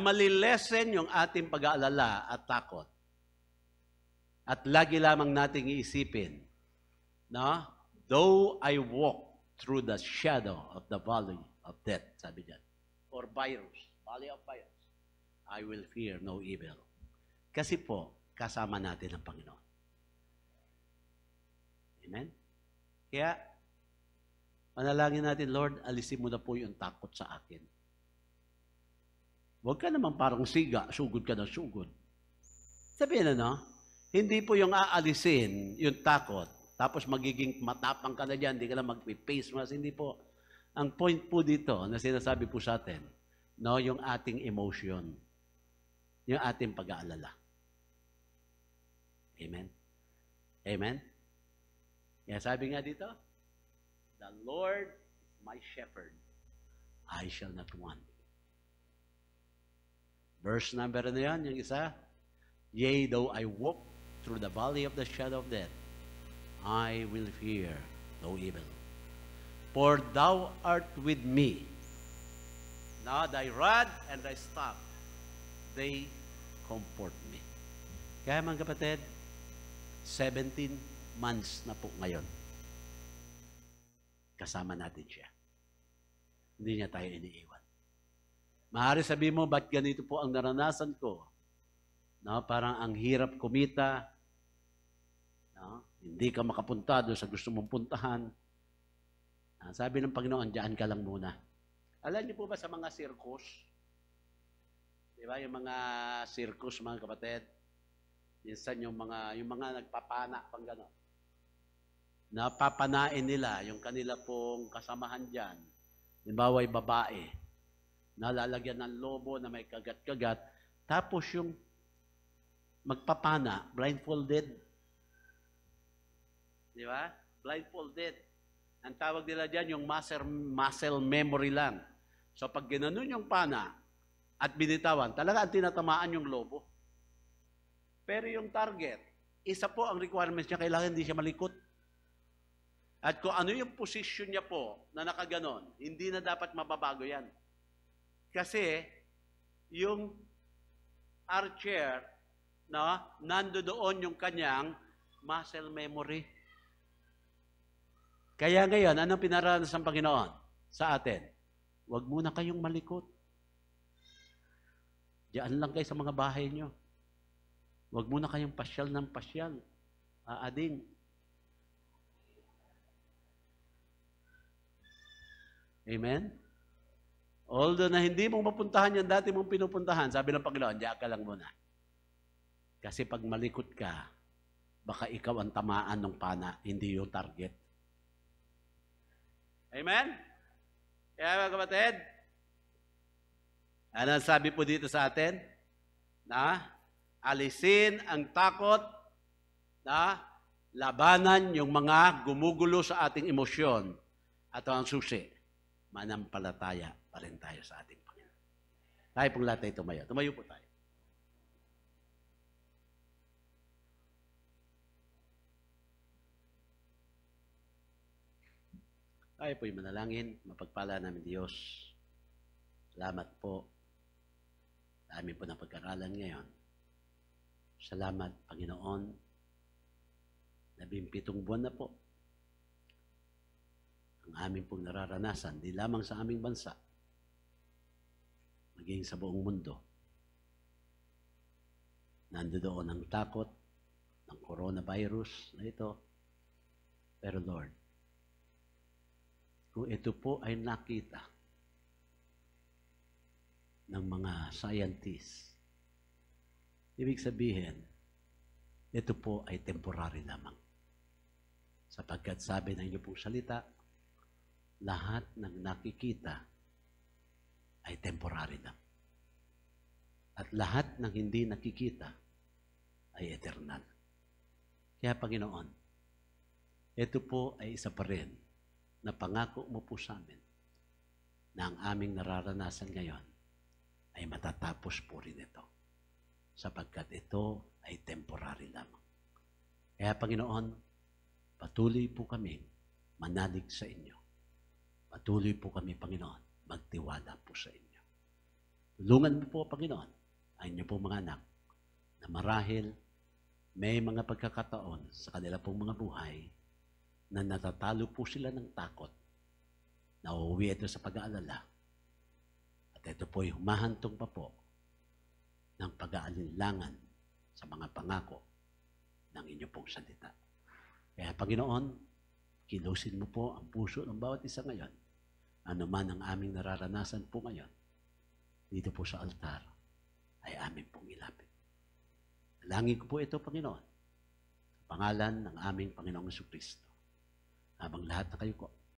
malilesen yung ating pag-aalala at takot. At lagi lamang nating iisipin, though I walk through the shadow of the valley of death, sabi dyan, or virus, valley of virus, I will fear no evil. Kasi po, kasama natin ang Panginoon. Amen? Kaya, manalangin natin, Lord, alisin mo na po yung takot sa akin. Huwag ka naman parang siga, sugod ka na sugod. Sabihin na, hindi po yung aalisin, yung takot, tapos magiging matapang ka na dyan, hindi ka na mag-face mask, hindi po. Ang point po dito, na sinasabi po sa atin, yung ating emotion, yung ating pag-aalala. Amen? Amen? Kaya sabi nga dito, the Lord is my shepherd, I shall not want. Verse number na yan, yung isa, yea, though I walk through the valley of the shadow of death, I will fear no evil. For thou art with me. Now thy rod and thy staff, they comfort me. Kaya mga kapatid, 17 months na po ngayon. Kasama natin siya. Hindi niya tayo iniiwan. Maaari sabihin mo, ba't ganito po ang naranasan ko? Parang ang hirap kumita. Hindi ka makapunta doon sa gusto mong puntahan. Sabi ng Panginoon, diyan ka lang muna. Alam niyo po ba sa mga circus? Di ba? Yung mga circus, mga kapatid, minsan yung mga nagpapana pang gano'n. Napapanain nila yung kanila pong kasamahan dyan. Halimbawa ay babae, nalalagyan ng lobo na may kagat-kagat, tapos yung magpapana, blindfolded. Di ba? Blindfolded. Ang tawag nila dyan, yung muscle memory lang. So pag ginanon yung pana at binitawan, talaga ang tinatamaan yung lobo. Pero yung target, isa po ang requirements niya, kailangan hindi siya malikot. At kung ano yung posisyon niya po na nakaganon, hindi na dapat mababago yan. Kasi yung archer, no, nandoon yung kanyang muscle memory. Kaya ngayon, anong pinaranasan ng Panginoon sa atin? Huwag muna kayong malikot. Diyan lang kayo sa mga bahay nyo. Huwag muna kayong pasyal ng pasyal. Aading. Amen? Although na hindi mong mapuntahan yan, dati mong pinupuntahan, sabi ng Panginoon, diyan ka lang muna. Kasi pag malikot ka, baka ikaw ang tamaan ng pana, hindi yung target. Amen? Kaya mga kapatid, ano sabi po dito sa atin? Na alisin ang takot, na labanan yung mga gumugulo sa ating emosyon at ang susi, manampalataya pa rin tayo sa ating Panginoon. Tayo pong lahat ay tumayo. Tumayo po tayo. Tayo po'y manalangin, mapagpala namin Diyos. Salamat po. Dami po ng pag-aralan ngayon. Salamat, Panginoon. 17 buwan na po. Ang aming pong nararanasan, di lamang sa aming bansa, maging sa buong mundo. Nandoon ang takot ng coronavirus na ito. Pero Lord, kung ito po ay nakita ng mga scientists, ibig sabihin, ito po ay temporary lamang. Sapagkat sabi ng inyo pong salita, lahat ng nakikita ay temporary lang. At lahat ng hindi nakikita ay eternal. Kaya Panginoon, ito po ay isa pa rin na pangako mo po sa amin na ang aming nararanasan ngayon ay matatapos po rin ito. Sapagkat ito ay temporary lamang. Kaya Panginoon, patuloy po kami manalig sa inyo. Patuloy po kami, Panginoon, magtiwala po sa inyo. Tulungan mo po, Panginoon, ang inyo po mga anak na marahil may mga pagkakataon sa kanila pong mga buhay na natatalo po sila ng takot, nauuwi ito sa pag-aalala, at ito po'y humahantong pa po ng pag-aalinlangan sa mga pangako ng inyo pong salita. Kaya, Panginoon, kilusin mo po ang puso ng bawat isa ngayon. Ano man ang aming nararanasan po ngayon, dito po sa altar, ay amin pong ilapit. Dalangin ko po ito, Panginoon, sa pangalan ng aming Panginoong Jesucristo. Habang lahat na kayo ko